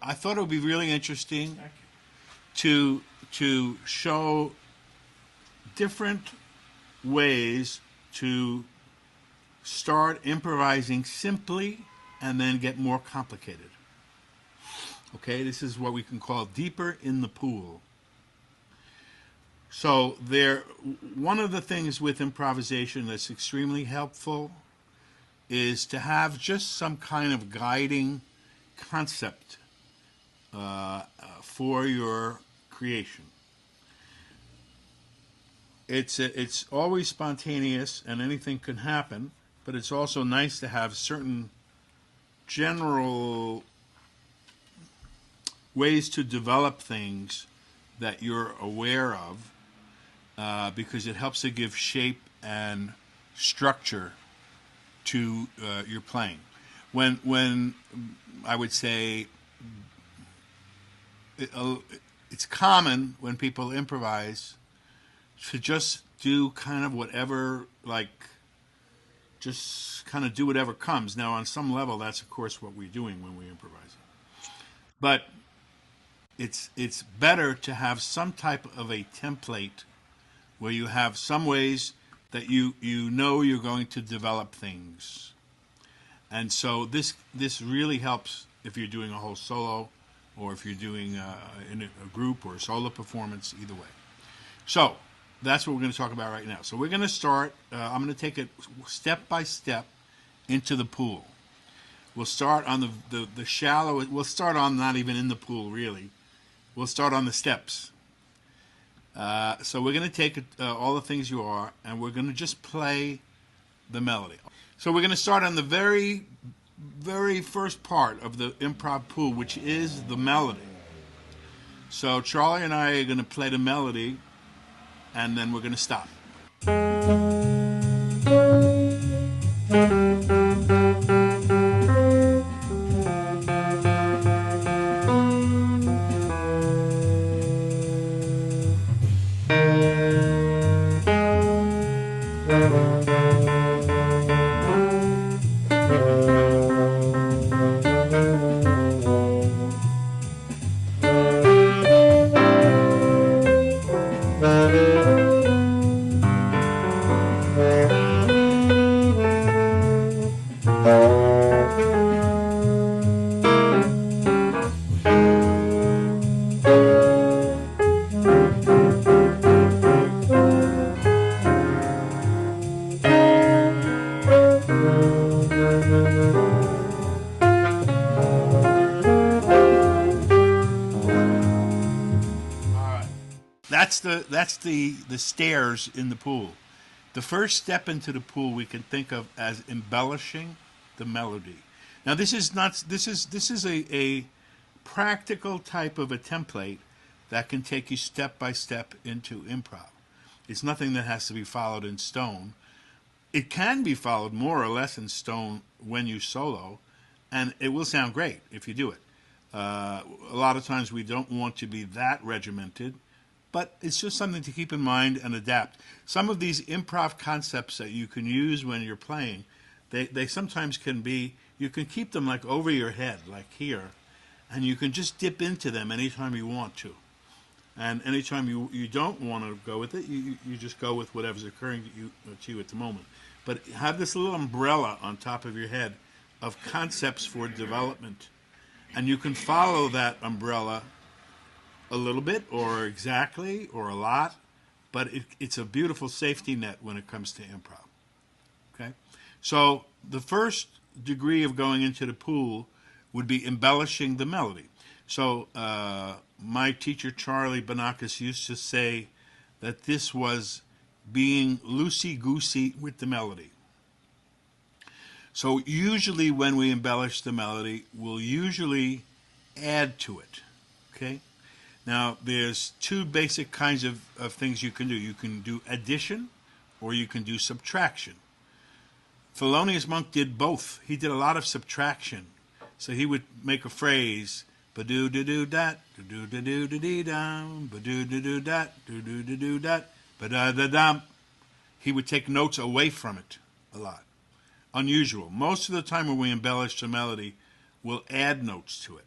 I thought it would be really interesting to show different ways to start improvising simply and then get more complicated. Okay, this is what we can call deeper in the pool. So one of the things with improvisation that's extremely helpful is to have just some kind of guiding concept for your creation. It's always spontaneous and anything can happen, but it's also nice to have certain general ways to develop things that you're aware of, because it helps to give shape and structure to your playing. When I would say it's common when people improvise to just do kind of whatever, like just kind of do whatever comes. Now, on some level, that's of course what we're doing when we improvise. But it's better to have some type of a template where you have some ways that you know you're going to develop things. And so this really helps if you're doing a whole solo or if you're doing in a group or a solo performance, either way. So that's what we're going to talk about right now. So we're going to start, I'm going to take it step by step into the pool. We'll start on the shallow, we'll start on not even in the pool really. We'll start on the steps. So we're going to take all the things you are, and we're going to just play the melody. So we're going to start on the very, very first part of the improv pool, which is the melody. So Charlie and I are going to play the melody, and then we're going to stop. That's the stairs in the pool. The first step into the pool we can think of as embellishing the melody. Now this is a practical type of a template that can take you step by step into improv. It's nothing that has to be followed in stone. It can be followed more or less in stone when you solo, and it will sound great if you do it. A lot of times we don't want to be that regimented, but it's just something to keep in mind and adapt. Some of these improv concepts that you can use when you're playing, they sometimes can be, you can keep them like over your head, like here, and you can just dip into them anytime you want to. And anytime you don't want to go with it, you just go with whatever's occurring to you at the moment. But have this little umbrella on top of your head of concepts for development, and you can follow that umbrella a little bit or exactly or a lot, but it's a beautiful safety net when it comes to improv. Okay, so the first degree of going into the pool would be embellishing the melody. So my teacher Charlie Banakis used to say that this was being loosey-goosey with the melody. So usually when we embellish the melody, we'll usually add to it. Okay. Now, there's two basic kinds of things you can do. You can do addition or you can do subtraction. Thelonious Monk did both. He did a lot of subtraction. So he would make a phrase, ba-do-do-do-dat, do-do-do-do-dee-dum, ba-do-do-do-dat, do-do-do-do-dat, ba-da-da-dum. He would take notes away from it a lot. Unusual. Most of the time when we embellish the melody, we'll add notes to it.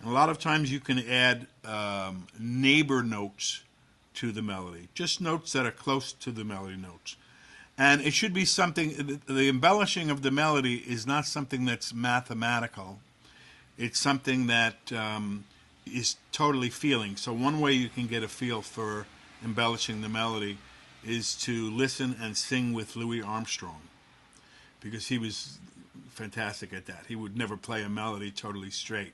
And a lot of times you can add neighbor notes to the melody, just notes that are close to the melody notes. And it should be something, the embellishing of the melody is not something that's mathematical. It's something that is totally feeling. So one way you can get a feel for embellishing the melody is to listen and sing with Louis Armstrong, because he was fantastic at that. He would never play a melody totally straight,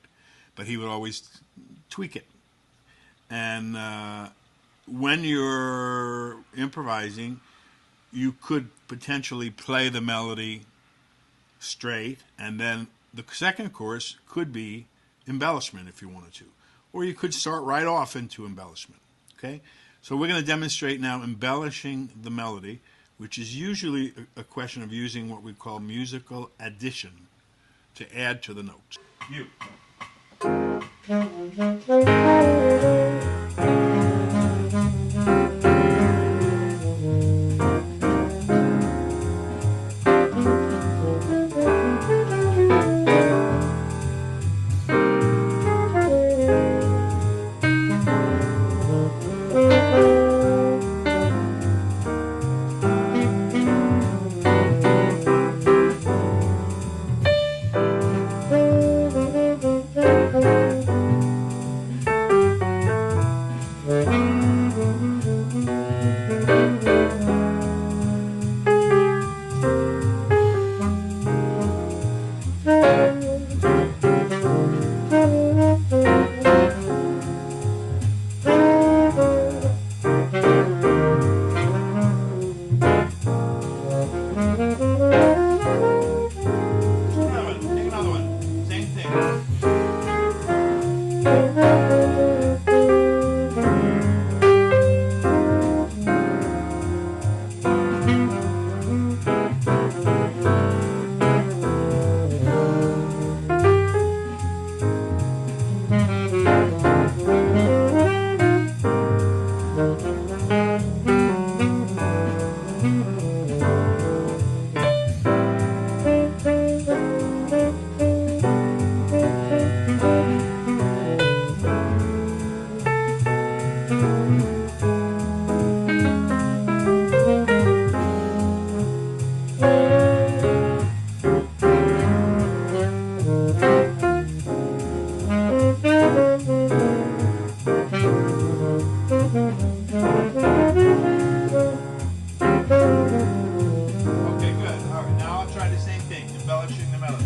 but he would always tweak it. And when you're improvising, you could potentially play the melody straight, and then the second chorus could be embellishment if you wanted to. Or you could start right off into embellishment. Okay? So we're going to demonstrate now embellishing the melody, which is usually a question of using what we call musical addition to add to the notes. You. Embellishing the melody.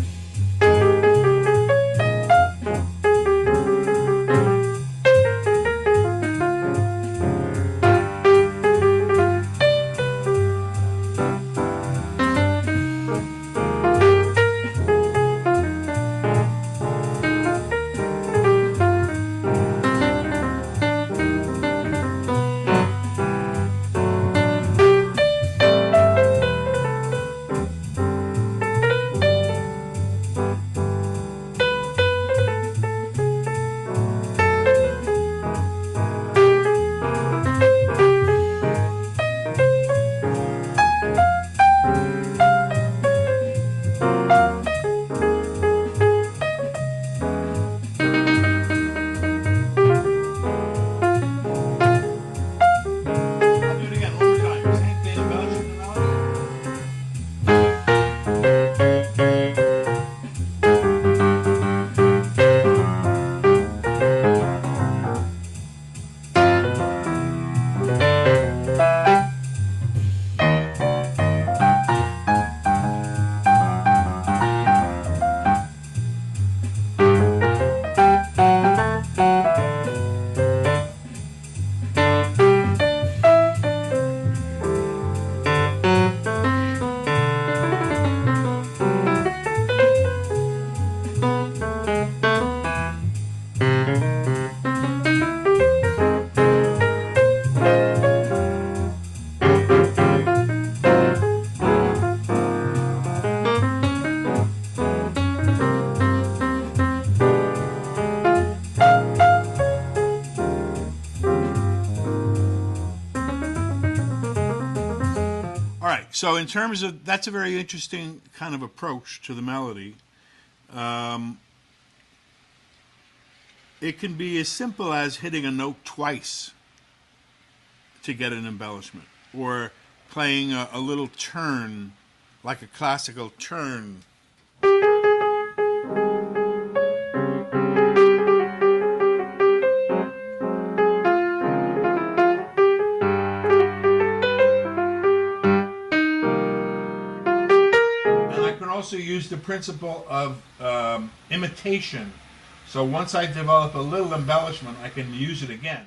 So in terms of, that's a very interesting kind of approach to the melody. It can be as simple as hitting a note twice to get an embellishment, or playing a little turn, like a classical turn. Also use the principle of imitation. So once I develop a little embellishment, I can use it again.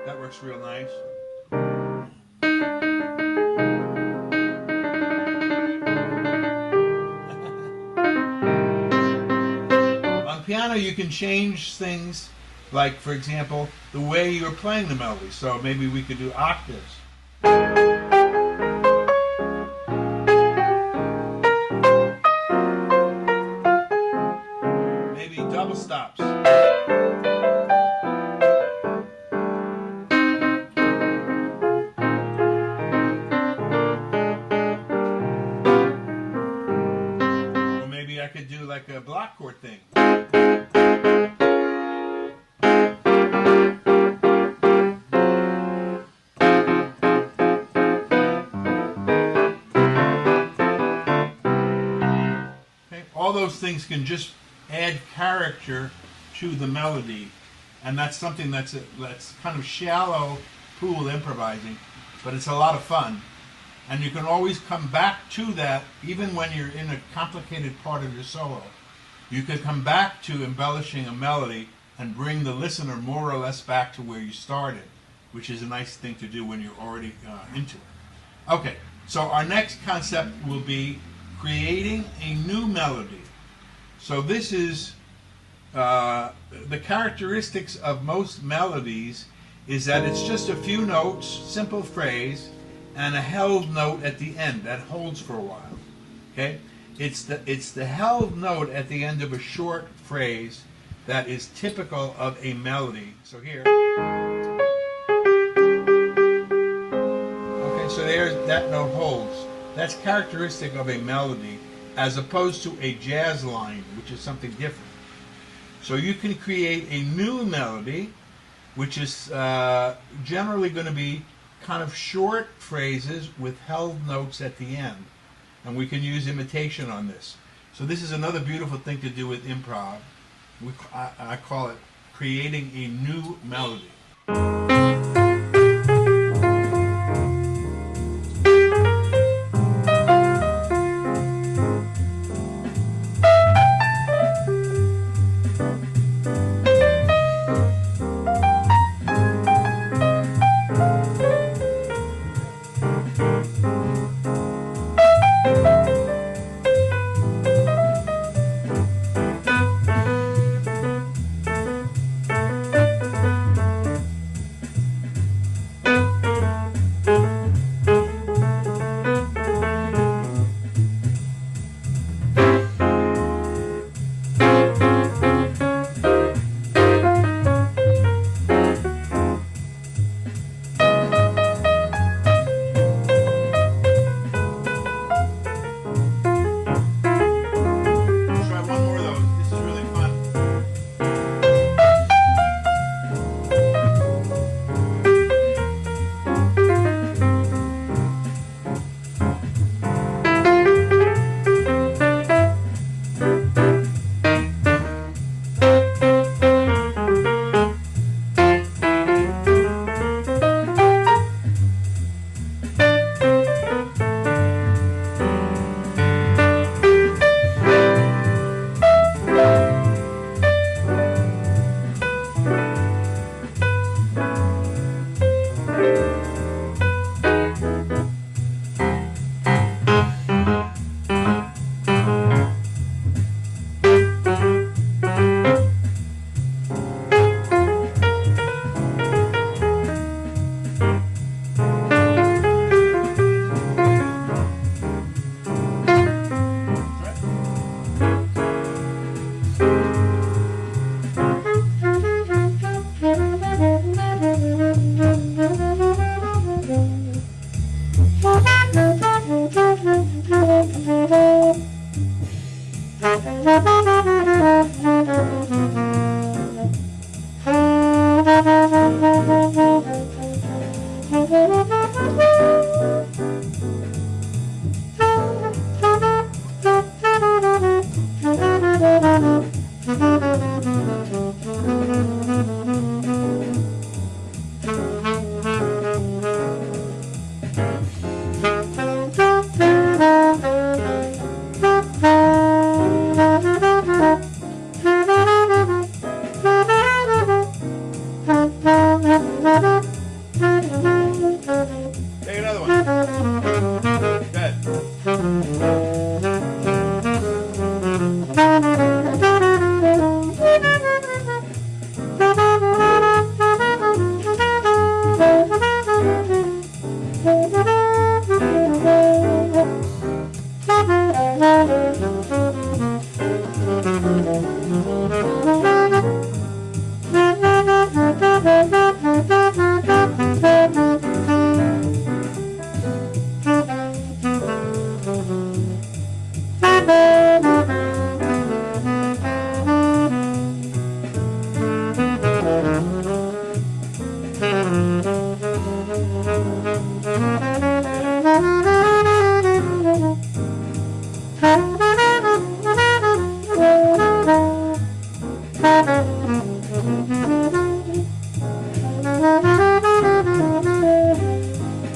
That works real nice. Piano, you can change things, like, for example, the way you're playing the melody. So maybe we could do octaves. Maybe double stops. Or maybe I could do like a block chord thing. All those things can just add character to the melody, and that's something that's kind of shallow pool improvising, but it's a lot of fun. And you can always come back to that, even when you're in a complicated part of your solo. You can come back to embellishing a melody and bring the listener more or less back to where you started, which is a nice thing to do when you're already into it. Okay, so our next concept will be creating a new melody. So this is the characteristics of most melodies is that it's just a few notes, simple phrase, and a held note at the end that holds for a while. Okay, it's the held note at the end of a short phrase that is typical of a melody. So here. Okay, so there's that note holds. That's characteristic of a melody, as opposed to a jazz line, which is something different. So you can create a new melody, which is generally going to be kind of short phrases with held notes at the end. And we can use imitation on this. So this is another beautiful thing to do with improv. I call it creating a new melody.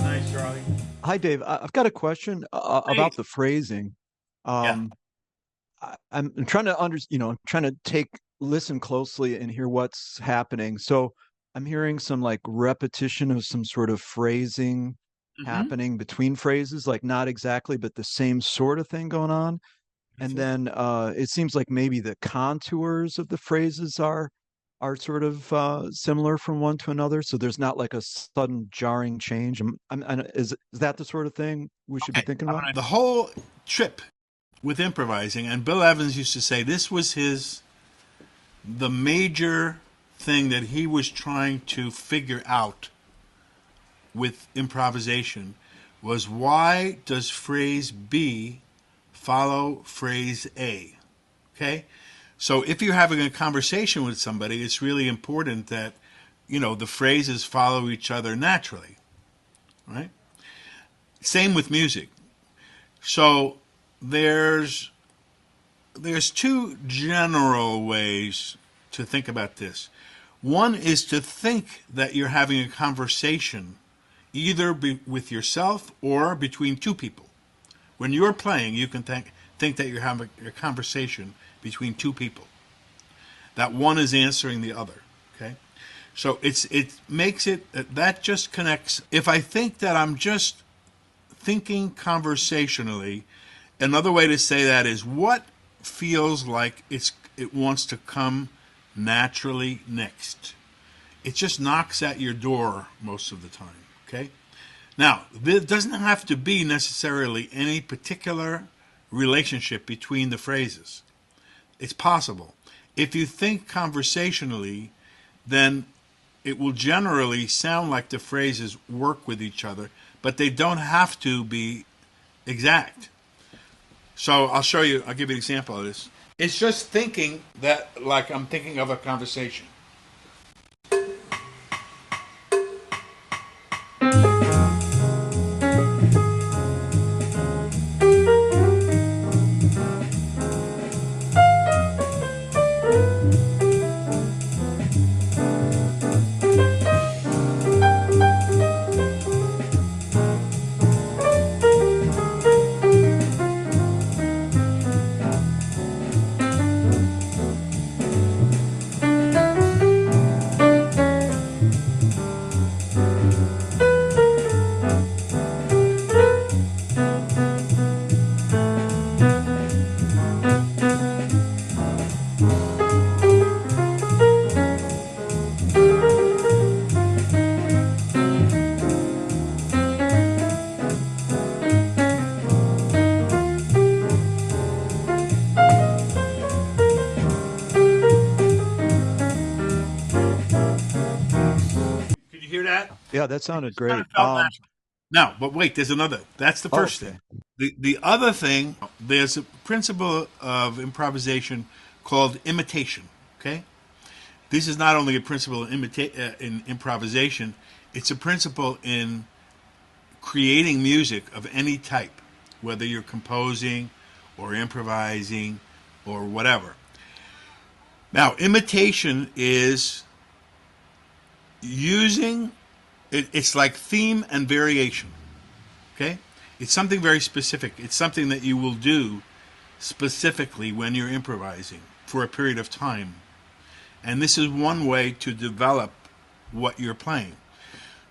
Nice, Charlie. Hi, Dave. I've got a question about Great. the phrasing. Yeah. Um, I'm trying to trying to listen closely and hear what's happening. So I'm hearing some like repetition of some sort of phrasing Mm-hmm. happening between phrases, like not exactly, but the same sort of thing going on. That's And it. then it seems like maybe the contours of the phrases are sort of similar from one to another. So there's not like a sudden jarring change. Is that the sort of thing we should be Okay. thinking about? The whole trip with improvising, and Bill Evans used to say this was the major thing that he was trying to figure out with improvisation was why does phrase B follow phrase A? Okay? So if you're having a conversation with somebody, it's really important that, the phrases follow each other naturally, right? Same with music. So there's there's two general ways to think about this. One is to think that you're having a conversation either with yourself or between two people. When you're playing, you can think that you're having a conversation between two people. That one is answering the other. Okay, so it makes it that just connects. If I think that I'm just thinking conversationally, another way to say that is what feels like it wants to come naturally next. It just knocks at your door most of the time. Okay. Now, there doesn't have to be necessarily any particular relationship between the phrases. It's possible. If you think conversationally, then it will generally sound like the phrases work with each other, but they don't have to be exact. So I'll give you an example of this. It's just thinking that, like I'm thinking of a conversation. Can you hear that? Yeah, that It sounded just kind great. of felt natural. Now, but wait, there's another. That's the Oh, first thing. okay. The other thing, there's a principle of improvisation called imitation. Okay, this is not only a principle in improvisation; it's a principle in creating music of any type, whether you're composing or improvising or whatever. Now, imitation is using it's like theme and variation. Okay? It's something very specific. It's something that you will do specifically when you're improvising for a period of time. And this is one way to develop what you're playing.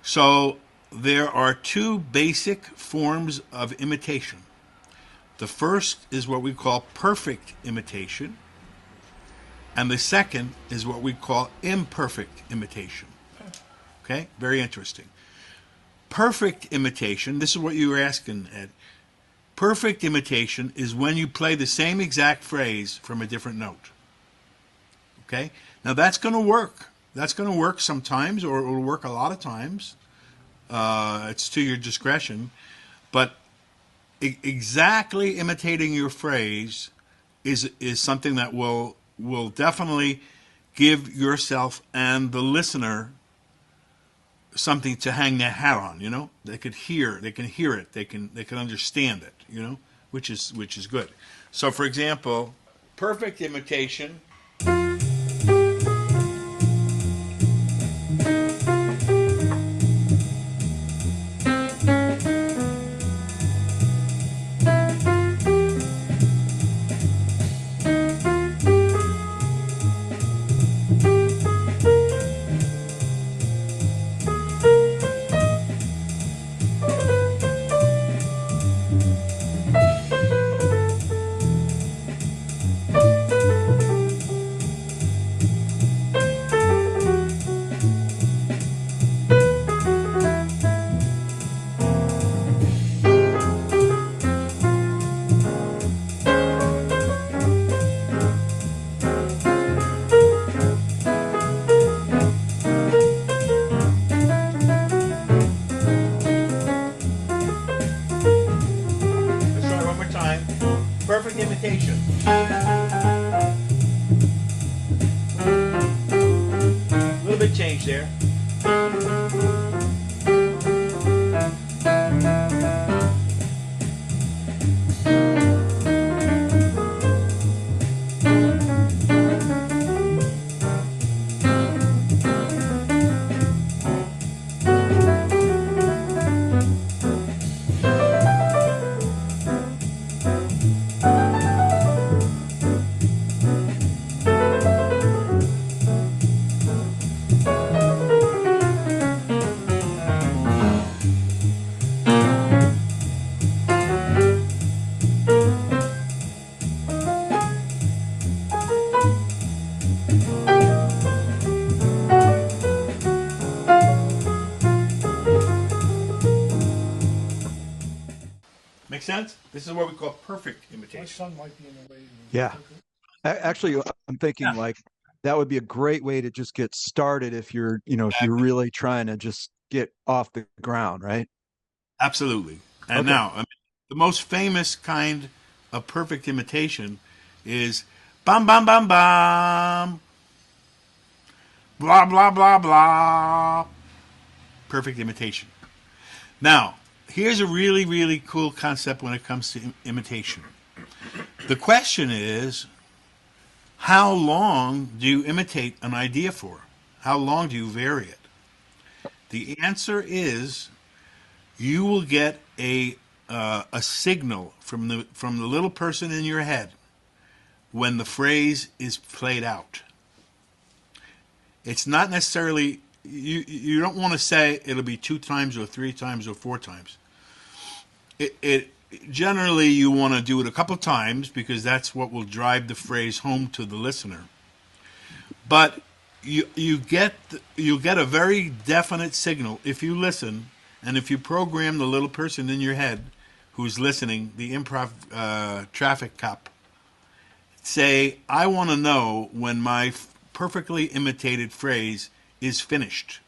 So there are two basic forms of imitation. The first is what we call perfect imitation, and the second is what we call imperfect imitation. Okay? Very interesting. perfect imitation, this is what you were asking, Ed. Perfect imitation is when you play the same exact phrase from a different note. Okay? Now that's going to work. That's going to work sometimes, or it will work a lot of times. It's to your discretion. But exactly imitating your phrase is something that will definitely give yourself and the listener something to hang their hat on. You know, they can hear it, they can understand it. You know, which is good. So, for example, perfect imitation. Perfect imitation. A little bit change there. Make sense? This is what we call perfect imitation. My son might be in the way. Yeah. Actually, I'm thinking Yeah. like that would be a great way to just get started if you're, if you're really trying to just get off the ground, right? Absolutely. And Okay. now, the most famous kind of perfect imitation is bam, bam, bam, bam, blah, blah, blah, blah. Perfect imitation. Now, here's a really, really cool concept when it comes to imitation. The question is, how long do you imitate an idea for? How long do you vary it? The answer is, you will get a signal from the little person in your head when the phrase is played out. It's not necessarily you don't want to say it'll be 2 times or 3 times or 4 times. It generally you want to do it a couple times because that's what will drive the phrase home to the listener. But you'll get a very definite signal if you listen. And if you program the little person in your head who's listening, the improv traffic cop, say, I want to know when my perfectly imitated phrase is finished.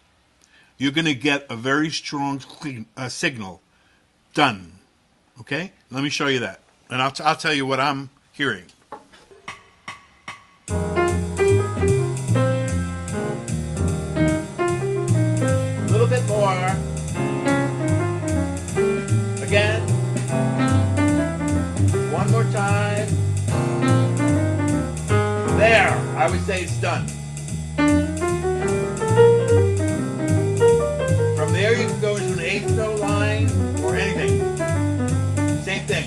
You're going to get a very strong signal. Done. Okay? Let me show you that. And I'll tell you what I'm hearing. A little bit more. Again. One more time. There. I would say it's done. From there you can go into an 8th note line or anything. Same thing.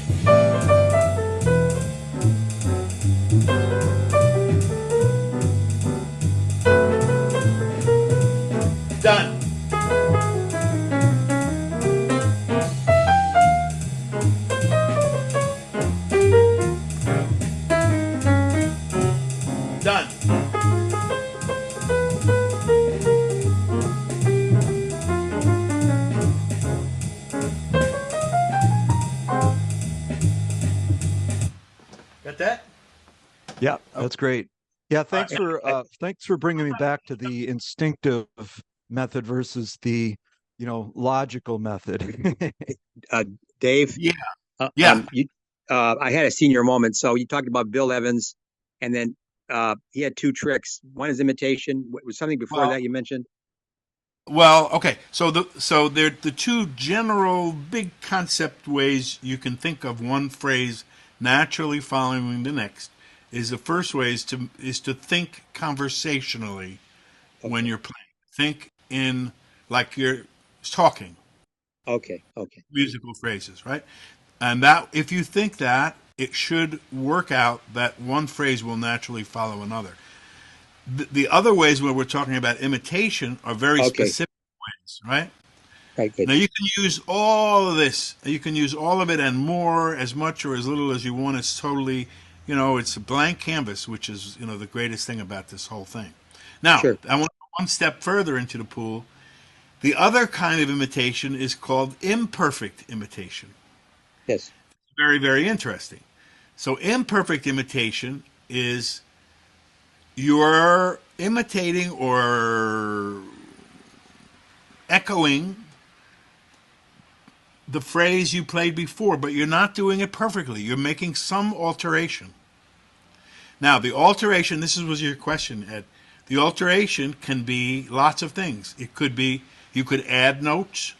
Done. Done. that? Yeah, Okay. that's great. Yeah, All right. thanks for bringing me back to the instinctive method versus the, logical method. uh, Dave, Yeah. Yeah. I had a senior moment. So you talked about Bill Evans, and then he had two tricks. One is imitation. Was something before Well, that you mentioned? okay. So they're the two general big concept ways you can think of one phrase naturally following the next. Is the first way is to think conversationally when Okay, you're playing. Think in like you're talking, okay, okay, musical phrases, right? And that if you think that, it should work out that one phrase will naturally follow another. The other ways where we're talking about imitation are very okay. specific ways, right? Right, good. Now you can use all of this. You can use all of it and more, as much or as little as you want. It's totally, it's a blank canvas, which is, the greatest thing about this whole thing. Now, Sure. I want to go one step further into the pool. The other kind of imitation is called imperfect imitation. Yes. Very, very interesting. So, imperfect imitation is you're imitating or echoing the phrase you played before, but you're not doing it perfectly. You're making some alteration. Now, the alteration, was your question, Ed. The alteration can be lots of things. It could be you could add notes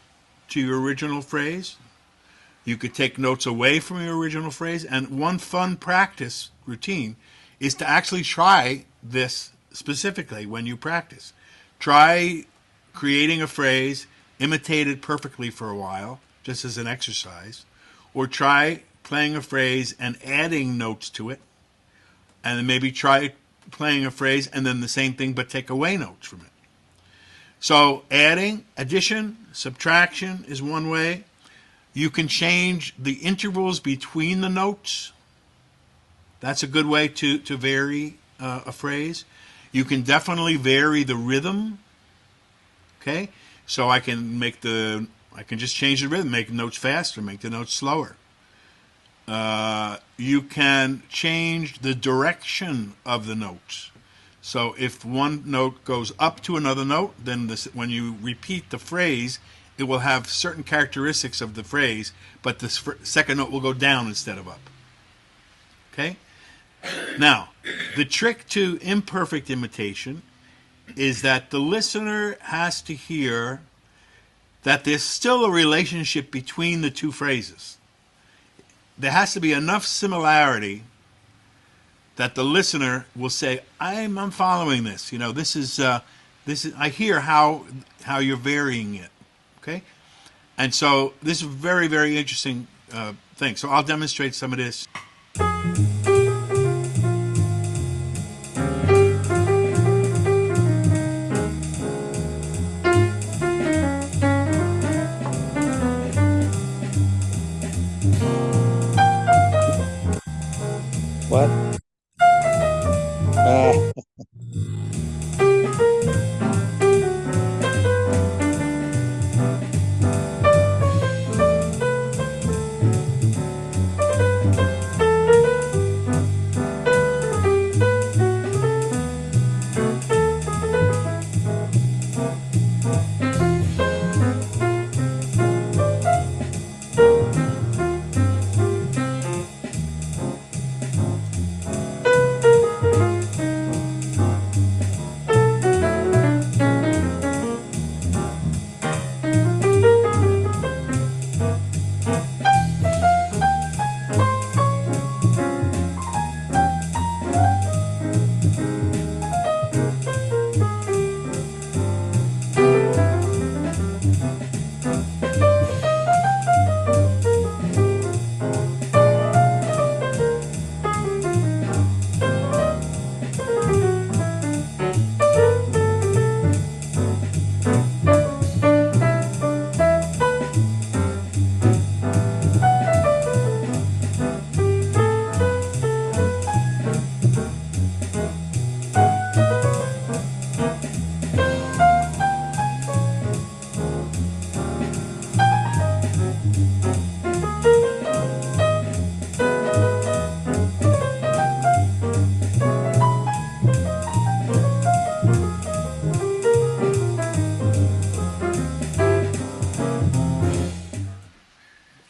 to your original phrase. You could take notes away from your original phrase. And one fun practice routine is to actually try this specifically when you practice. Try creating a phrase, imitate it perfectly for a while, just as an exercise, or try playing a phrase and adding notes to it, and then maybe try playing a phrase and then the same thing but take away notes from it. So adding, addition, subtraction is one way. You can change the intervals between the notes. That's a good way to vary a phrase. You can definitely vary the rhythm. Okay, so I can just change the rhythm, make the notes faster, make the notes slower. You can change the direction of the notes. So if one note goes up to another note, then when you repeat the phrase, it will have certain characteristics of the phrase, but the second note will go down instead of up. Okay? Now, the trick to imperfect imitation is that the listener has to hear that there's still a relationship between the two phrases. There has to be enough similarity that the listener will say, "I'm following this. This is. I hear how you're varying it." Okay, and so this is a very, very interesting thing. So I'll demonstrate some of this. What? Uh,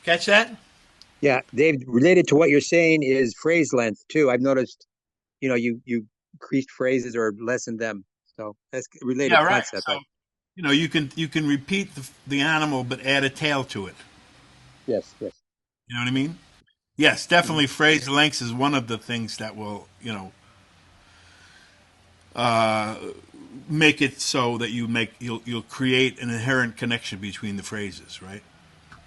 Catch that? Yeah, Dave, related to what you're saying is phrase length too. I've noticed, you increased phrases or lessened them. So that's a related Yeah, right. concept. So you can repeat the animal but add a tail to it. Yes, yes. You know what I mean? Yes, Mhm. definitely. Phrase lengths is one of the things that will uh, make it so that you'll create an inherent connection between the phrases, right?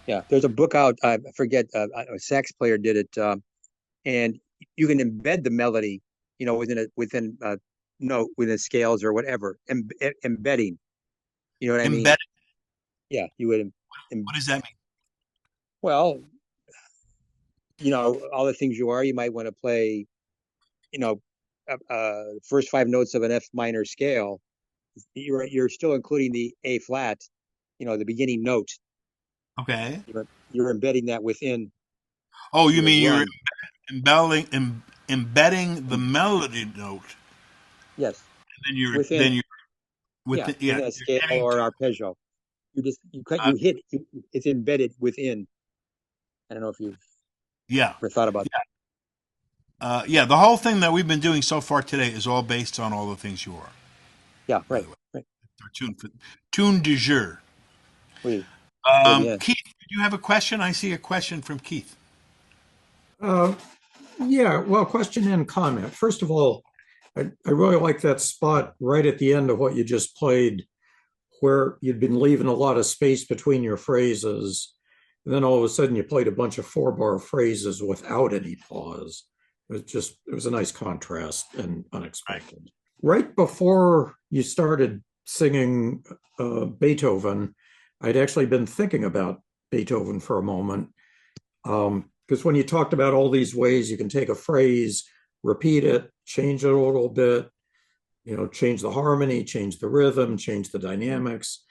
Yeah, there's a book out. I forget, a sax player did it, and you can embed the melody, within note, within scales or whatever. Embedding. You know what I mean? Embedded. Yeah, you would. What Em, does that mean? well, all the things you are. You might want to play, you know, first five notes of an F minor scale. You're still including the A flat, the beginning note. Okay. You're embedding that within Oh, you your mean you're run. embedding the melody note, Yes, and then you're within. then you're Yeah, within. Yeah, within a you're scale getting or to. arpeggio. You cut, Uh, you hit. It's embedded within. I don't know if you've yeah, ever thought about. yeah. The whole thing that we've been doing so far today is all based on all the things you are. Yeah, By right, the way, right. our tune du jour. Oui, très bien. Keith, do you have a question? I see a question from Keith. Uh, yeah, well, question and comment. First of all, I really like that spot right at the end of what you just played, where you'd been leaving a lot of space between your phrases. And then all of a sudden you played a bunch of 4-bar phrases without any pause. It was a nice contrast and Right. unexpected. Right before you started singing Beethoven, I'd actually been thinking about Beethoven for a moment. Because when you talked about all these ways you can take a phrase, repeat it, change it a little bit, change the harmony, change the rhythm, change the dynamics.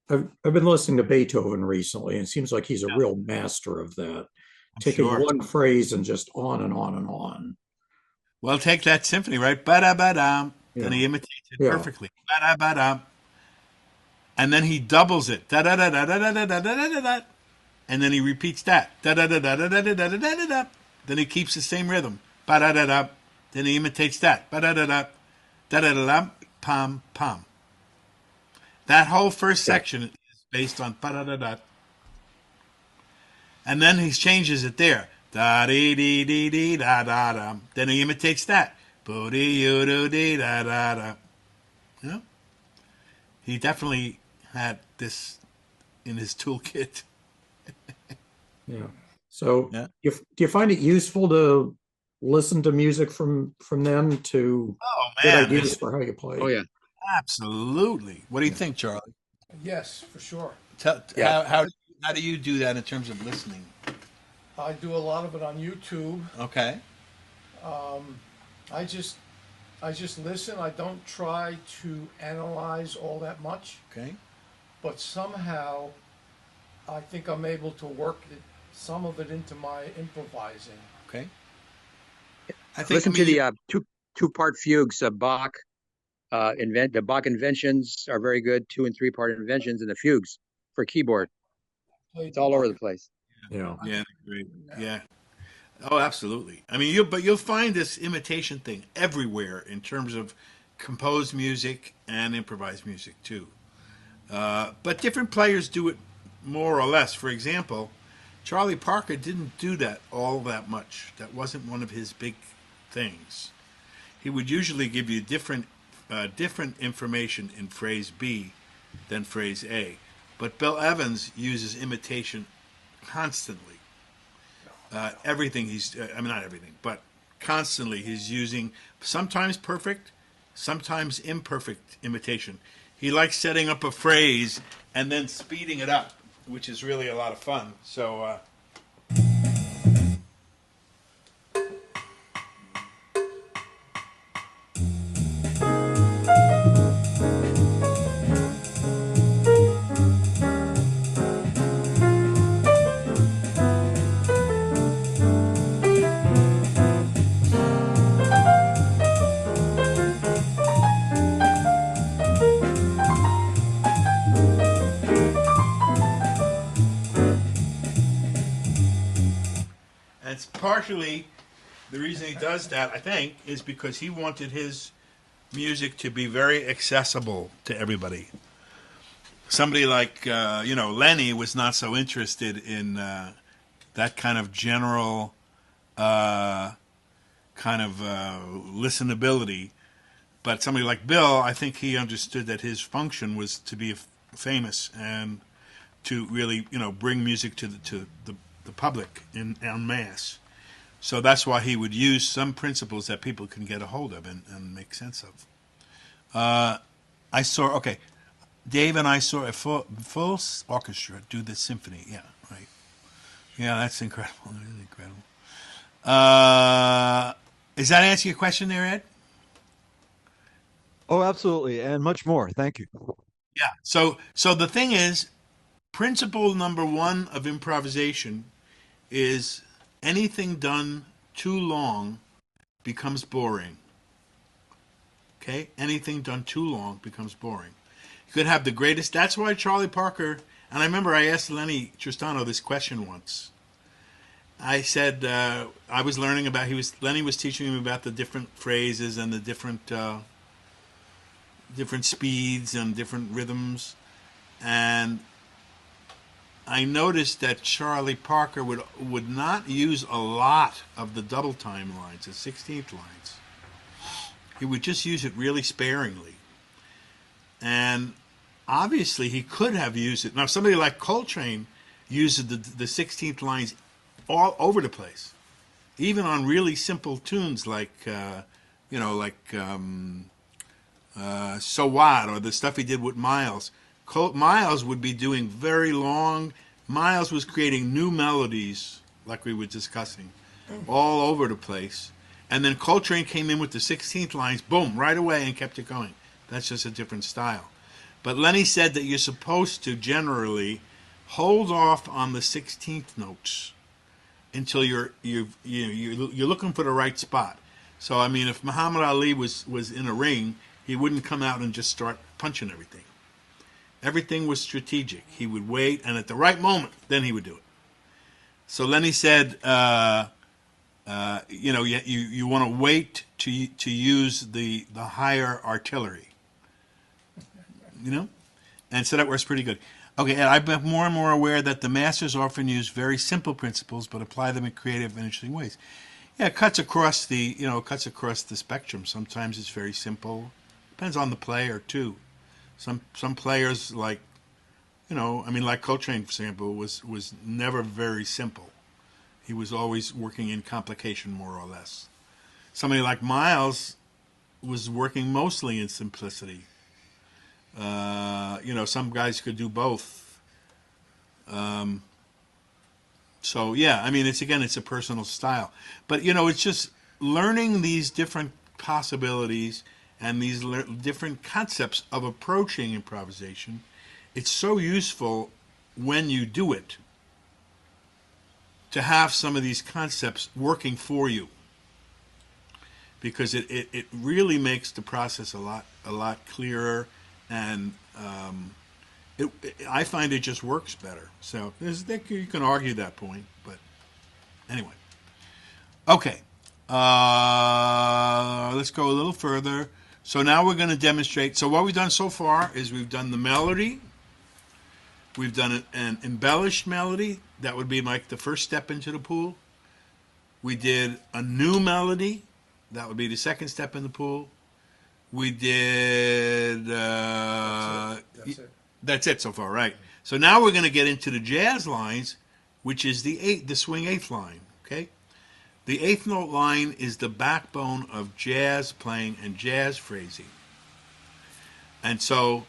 I've been listening to Beethoven recently, and it seems like he's a real master of that, I'm taking sure. one phrase and just on and on and on. Well, take that symphony, right? Ba da ba dum. Then Yeah, he imitates it yeah, perfectly. Ba da ba dum. And then he doubles it. Da da da da da da da da da da da. And then he repeats that. Da da da da da da da da da da da. Then he keeps the same rhythm. Ba da da da. Then he imitates that. Ba da da da da da da da. Pam pam. That whole first Yeah, section is based on ba da da da. And then he changes it there. Da dee dee dee dee da da da. Then he imitates that. Boo dee yoo doo dee da da da. You know? He definitely had this in his toolkit. yeah. So, Yeah. do you find it useful to listen to music from then to Oh get man, ideas there's for how you oh play? yeah, absolutely. What do you Yeah. think, Charlie? Yes, for sure. Tell, yeah. how do you do that in terms of listening? I do a lot of it on YouTube. Okay. I just I just listen. I don't try to analyze all that much, Okay. but somehow I think I'm able to work some of it into my improvising. Okay. I think. I Listen to mean, the two-part fugues. Bach, the Bach inventions are very good. 2 and 3 part inventions and the fugues for keyboard. Played It's the all over Bach. the place. Yeah. yeah. Great. Yeah. Yeah. Oh, absolutely. I mean, you'll find this imitation thing everywhere in terms of composed music and improvised music too. But different players do it more or less. For example, Charlie Parker didn't do that all that much. That wasn't one of his big things. He would usually give you different information in phrase B than phrase A. But Bill Evans uses imitation constantly. Everything I mean, not everything, but constantly he's using sometimes perfect, sometimes imperfect imitation. He likes setting up a phrase and then speeding it up, which is really a lot of fun. So, it's partially the reason he does that, I think, is because he wanted his music to be very accessible to everybody. Somebody like, Lenny was not so interested in that kind of general listenability. But somebody like Bill, I think he understood that his function was to be famous and to really, bring music to the public en masse. So that's why he would use some principles that people can get a hold of and make sense of. Dave and I saw a full orchestra do the symphony. Yeah, right. Yeah, that's incredible. That is incredible. Does that answer your question there, Ed? Oh, absolutely, and much more. Thank you. Yeah. So the thing is, principle number one of improvisation is anything done too long becomes boring. Okay? Anything done too long becomes boring. You could have the greatest. That's why Charlie Parker, and I remember I asked Lenny Tristano this question once. I said, I was learning about, Lenny was teaching him about the different phrases and the different speeds and different rhythms. And I noticed that Charlie Parker would not use a lot of the double time lines, the 16th lines. He would just use it really sparingly. And obviously he could have used it. Now somebody like Coltrane uses the 16th lines all over the place, even on really simple tunes like So What, or the stuff he did with Miles. Miles would be doing very long. Miles was creating new melodies, like we were discussing, all over the place. And then Coltrane came in with the 16th lines, boom, right away, and kept it going. That's just a different style. But Lenny said that you're supposed to generally hold off on the 16th notes until you're looking for the right spot. So I mean, if Muhammad Ali was in a ring, he wouldn't come out and just start punching everything. Everything was strategic. He would wait, and at the right moment, then he would do it. So Lenny said, you want to wait to use the higher artillery, and so that works pretty good. Okay, and I've been more and more aware that the masters often use very simple principles, but apply them in creative and interesting ways. Yeah, it cuts across the spectrum. Sometimes it's very simple. Depends on the player too. Some players like Coltrane, for example, was never very simple. He was always working in complication, more or less. Somebody like Miles was working mostly in simplicity. Some guys could do both. So yeah, I mean, it's a personal style. But it's just learning these different possibilities and these different concepts of approaching improvisation. It's so useful when you do it to have some of these concepts working for you, because it really makes the process a lot clearer, and I find it just works better. So you can argue that point, but anyway. Okay, let's go a little further. So now we're going to demonstrate. So what we've done so far is we've done the melody. We've done an embellished melody. That would be like the first step into the pool. We did a new melody. That would be the second step in the pool. We did... That's it. That's it so far, right. So now we're going to get into the jazz lines, which is the swing eighth line, okay? The eighth note line is the backbone of jazz playing and jazz phrasing. And so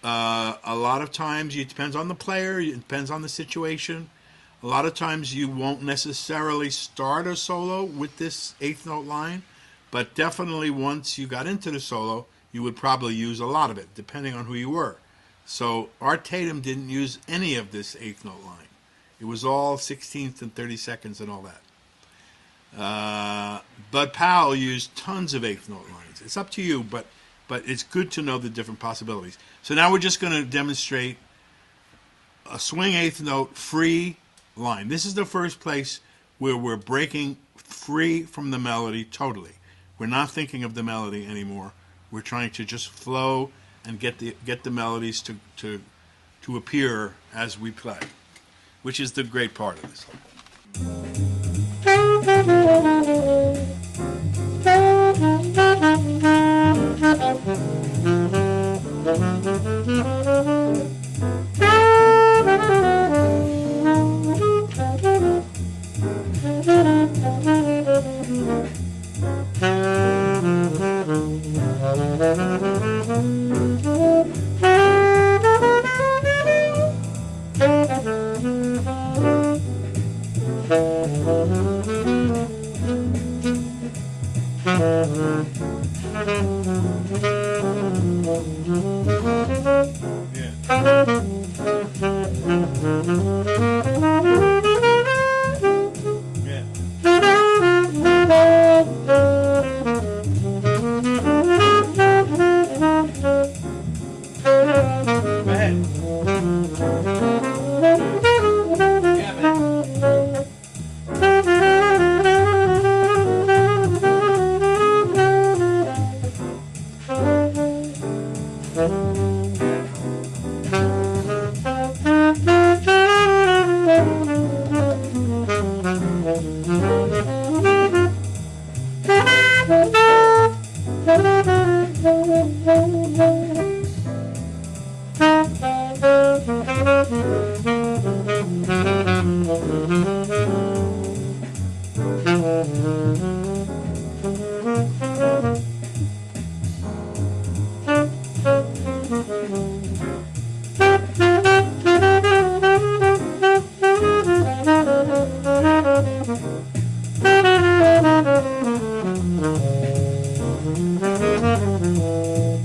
a lot of times, it depends on the player, it depends on the situation. A lot of times you won't necessarily start a solo with this eighth note line, but definitely once you got into the solo, you would probably use a lot of it, depending on who you were. So Art Tatum didn't use any of this eighth note line. It was all 16th and 32nds and all that. Bud Powell used tons of eighth note lines. It's up to you, but it's good to know the different possibilities. So now we're just going to demonstrate a swing eighth note free line. This is the first place where we're breaking free from the melody totally. We're not thinking of the melody anymore. We're trying to just flow and get the melodies to appear as we play, which is the great part of this.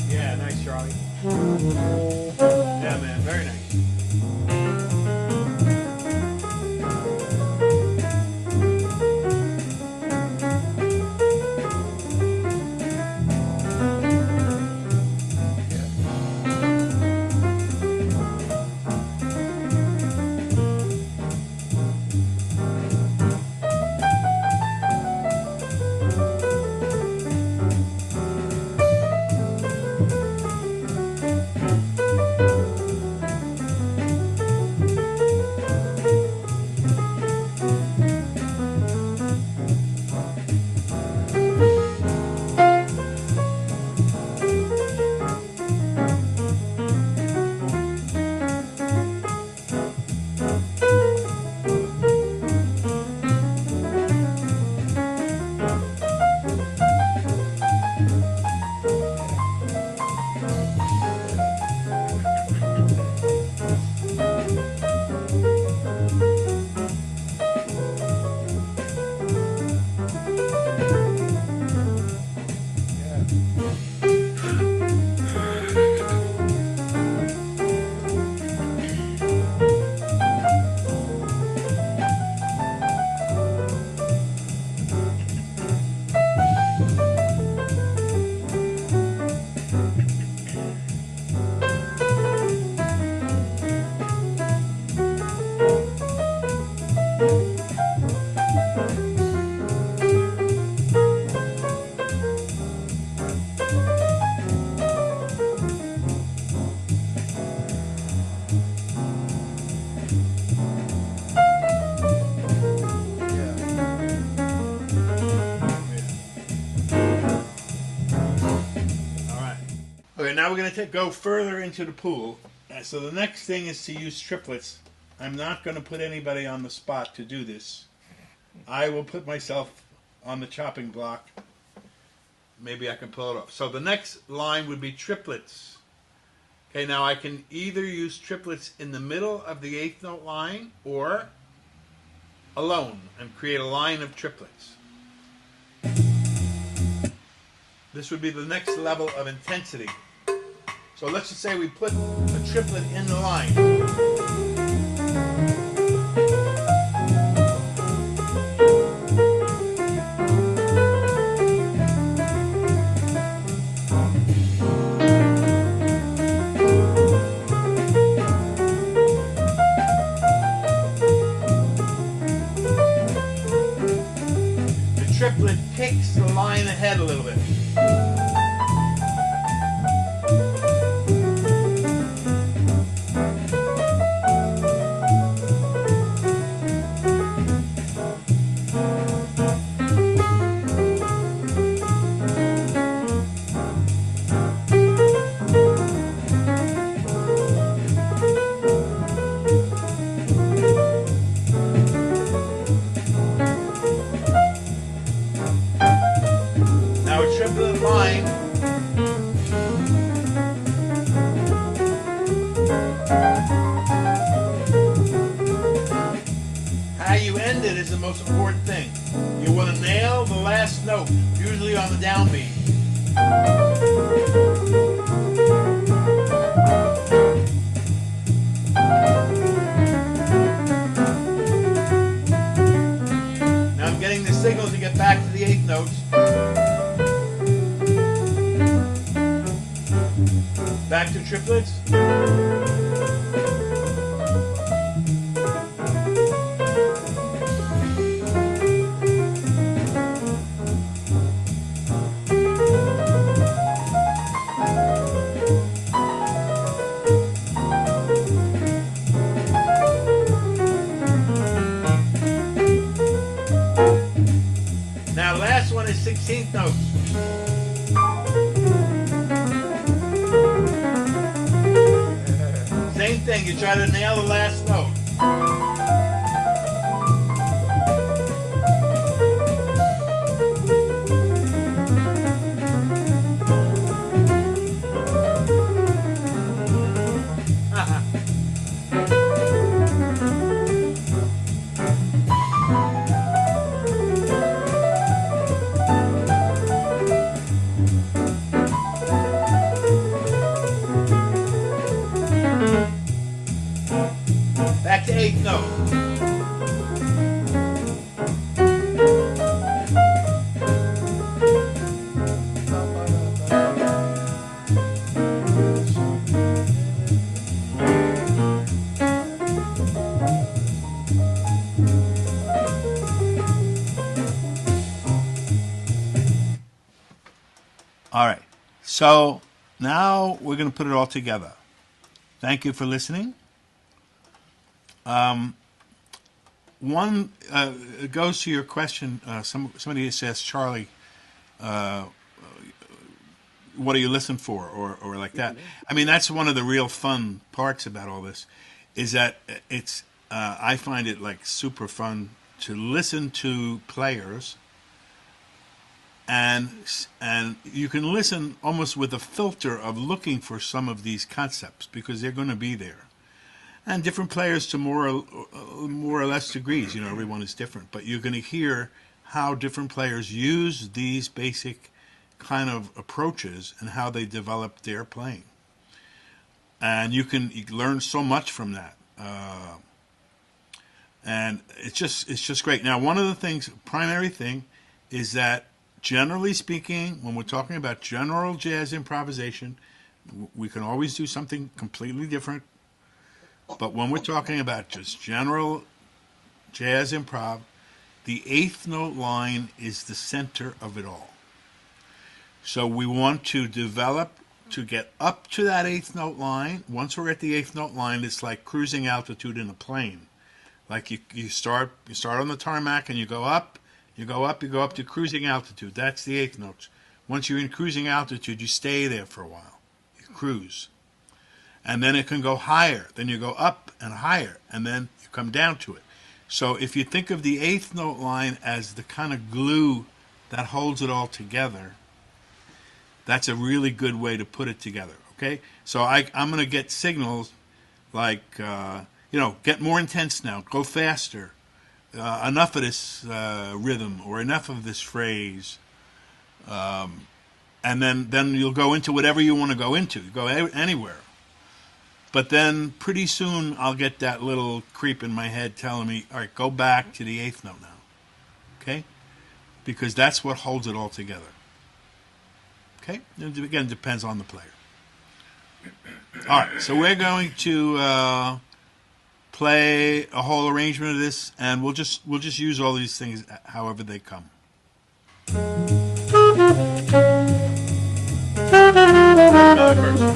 Yeah, nice, Charlie. Yeah, man, very nice. Okay, now we're going to go further into the pool. So the next thing is to use triplets. I'm not going to put anybody on the spot to do this. I will put myself on the chopping block. Maybe I can pull it off. So the next line would be triplets. Okay, now I can either use triplets in the middle of the eighth note line or alone and create a line of triplets. This would be the next level of intensity. So let's just say we put a triplet in the line. ahead a little bit. Now a triplet line. How you end it is the most important thing. You want to nail the last note, usually on the downbeat. Now I'm getting the signal to get back to the eighth notes. Back to triplets. Now last one is 16th notes. Same thing, you try to nail the last note. Back to eighth note. All right, so now we're going to put it all together. Thank you for listening. One it goes to your question. Somebody says, Charlie, what do you listen for, or like that? I mean, that's one of the real fun parts about all this, is that it's. I find it like super fun to listen to players, and you can listen almost with a filter of looking for some of these concepts because they're going to be there. And different players to more or less degrees, you know, everyone is different. But you're going to hear how different players use these basic kind of approaches and how they develop their playing. And you learn so much from that. And it's just great. Now, one of the things, primary thing, is that generally speaking, when we're talking about general jazz improvisation, we can always do something completely different. But when we're talking about just general jazz improv, the eighth note line is the center of it all. So we want to develop to get up to that eighth note line. Once we're at the eighth note line, it's like cruising altitude in a plane. Like you start on the tarmac and you go up to cruising altitude. That's the eighth notes. Once you're in cruising altitude, you stay there for a while. You cruise. And then it can go higher. Then you go up and higher, and then you come down to it. So if you think of the eighth note line as the kind of glue that holds it all together, that's a really good way to put it together, okay? So I'm going to get signals like, get more intense now, go faster, enough of this rhythm or enough of this phrase, and then you'll go into whatever you want to go into. You go anywhere. But then pretty soon I'll get that little creep in my head telling me, all right, go back to the eighth note now. Okay? Because that's what holds it all together. Okay? And again, it depends on the player. All right, so we're going to play a whole arrangement of this, and we'll just use all these things however they come. Plants.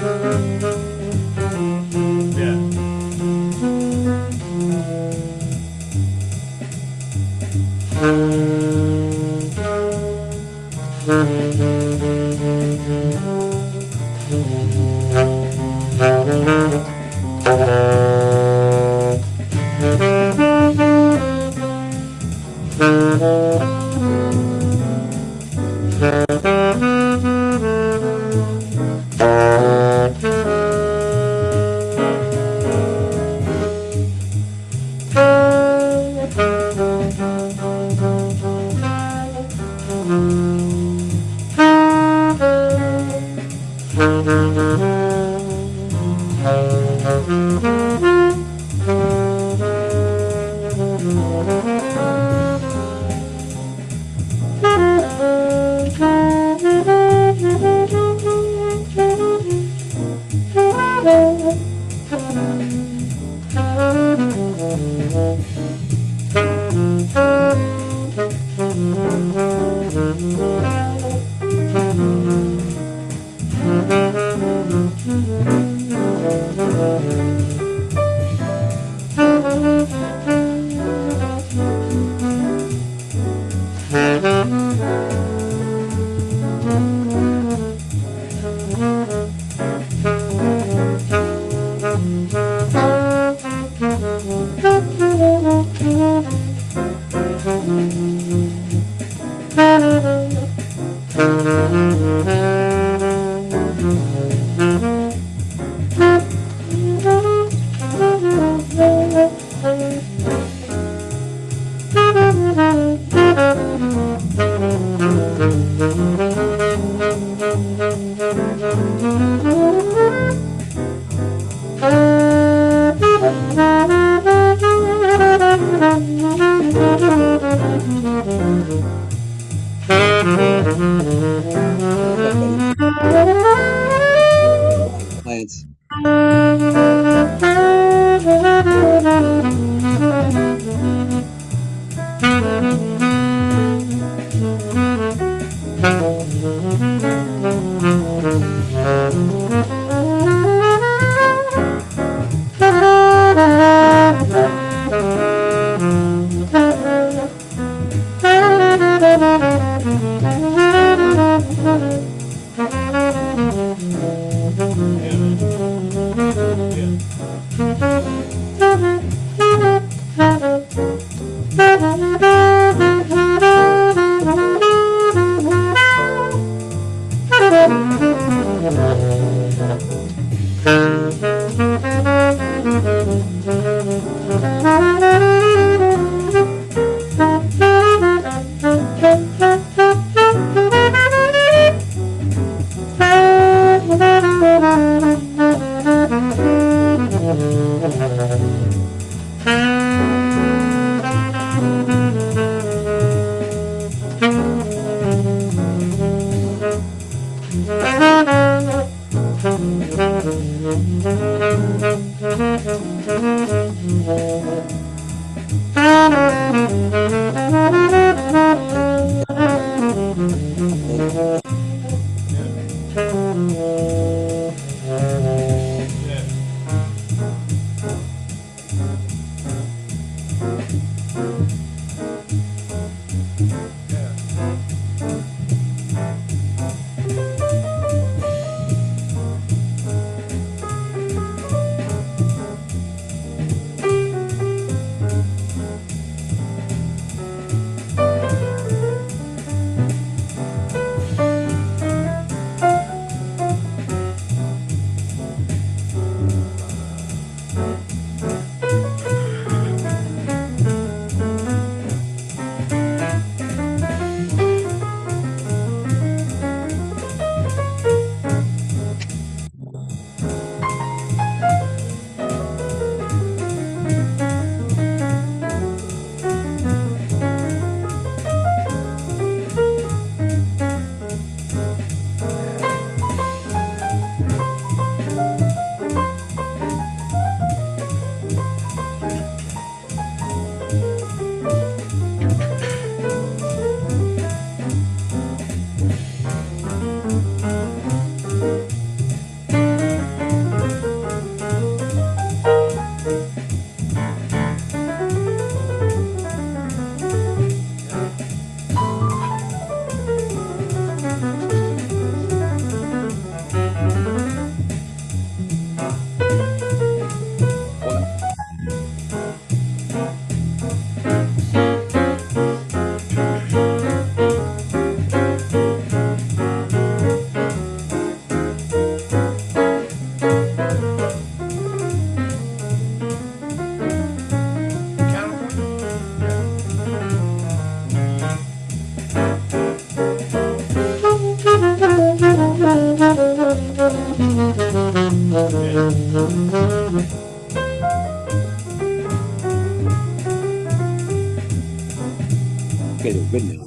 Okay, they're good now.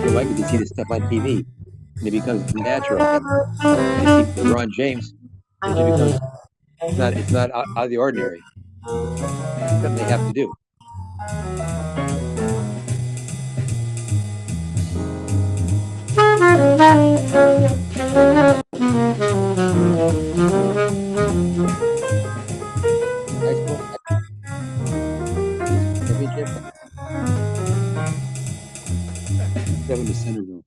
I like it to see this stuff on TV, and it becomes natural. I see with Ron James, it just becomes it's not out of the ordinary. It's something they have to do. High school championship, 7 to Centerville.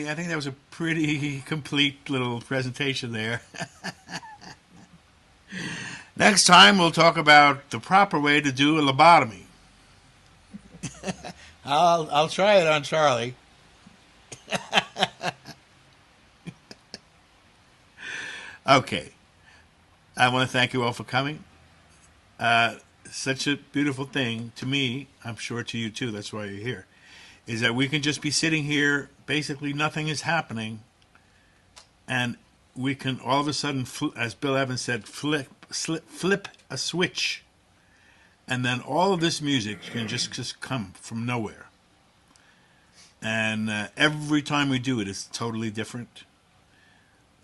I think that was a pretty complete little presentation there. Next time we'll talk about the proper way to do a lobotomy. I'll try it on Charlie. Okay. I want to thank you all for coming. Such a beautiful thing to me, I'm sure to you too, that's why you're here, is that we can just be sitting here, basically nothing is happening, and we can all of a sudden, as Bill Evans said, flip a switch, and then all of this music can just come from nowhere. And every time we do it, it's totally different.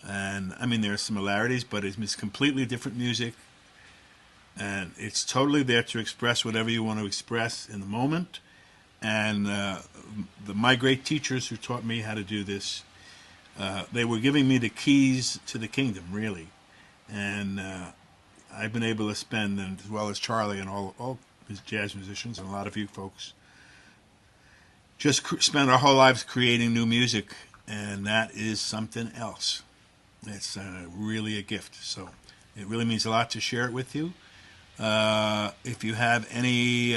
And I mean, there are similarities, but it's completely different music. And it's totally there to express whatever you want to express in the moment. And my great teachers who taught me how to do this, they were giving me the keys to the kingdom, really. And I've been able to spend, and as well as Charlie and all his jazz musicians and a lot of you folks, just spend our whole lives creating new music. And that is something else. It's really a gift. So it really means a lot to share it with you. If you have any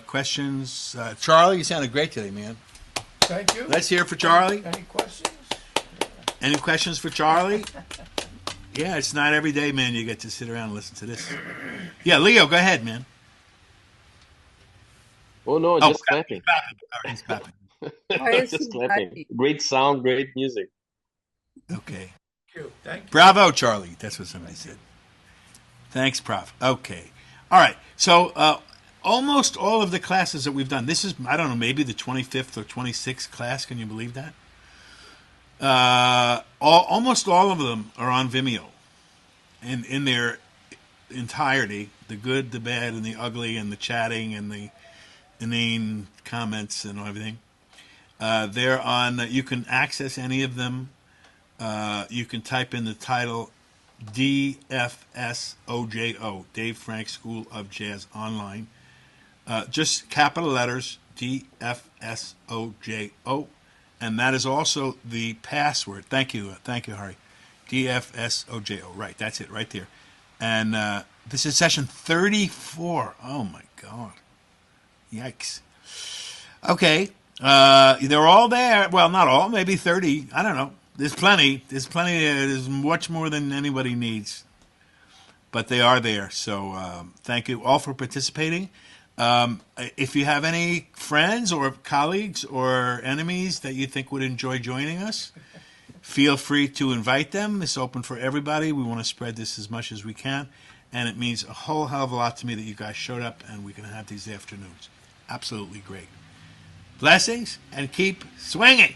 questions, Charlie, you sounded great today, man. Thank you. Let's hear it for Charlie. Any questions? Any questions for Charlie? Yeah, it's not every day, man, you get to sit around and listen to this. Yeah, Leo, go ahead, man. Oh no, Oh, just clapping. clapping. All right, he's clapping. Why is Just he clapping. happy? Great sound, great music. Okay. Thank you. Thank you. Bravo, Charlie. That's what somebody said. Thanks, Prof. Okay. All right. So almost all of the classes that we've done, this is, I don't know, maybe the 25th or 26th class. Can you believe that? Almost all of them are on Vimeo in their entirety, the good, the bad, and the ugly, and the chatting, and the inane comments and everything. They're on, you can access any of them. You can type in the title DFSOJO, Dave Frank School of Jazz Online. Just capital letters, DFSOJO. And that is also the password. Thank you, Harry. DFSOJO. Right, that's it, right there. And this is session 34. Oh my God. Yikes. Okay. They're all there. Well, not all, maybe 30. I don't know. There's plenty. There's plenty. There's much more than anybody needs. But they are there. So thank you all for participating. If you have any friends or colleagues or enemies that you think would enjoy joining us, feel free to invite them. It's open for everybody. We want to spread this as much as we can. And it means a whole hell of a lot to me that you guys showed up and we can have these afternoons. Absolutely great. Blessings and keep swinging.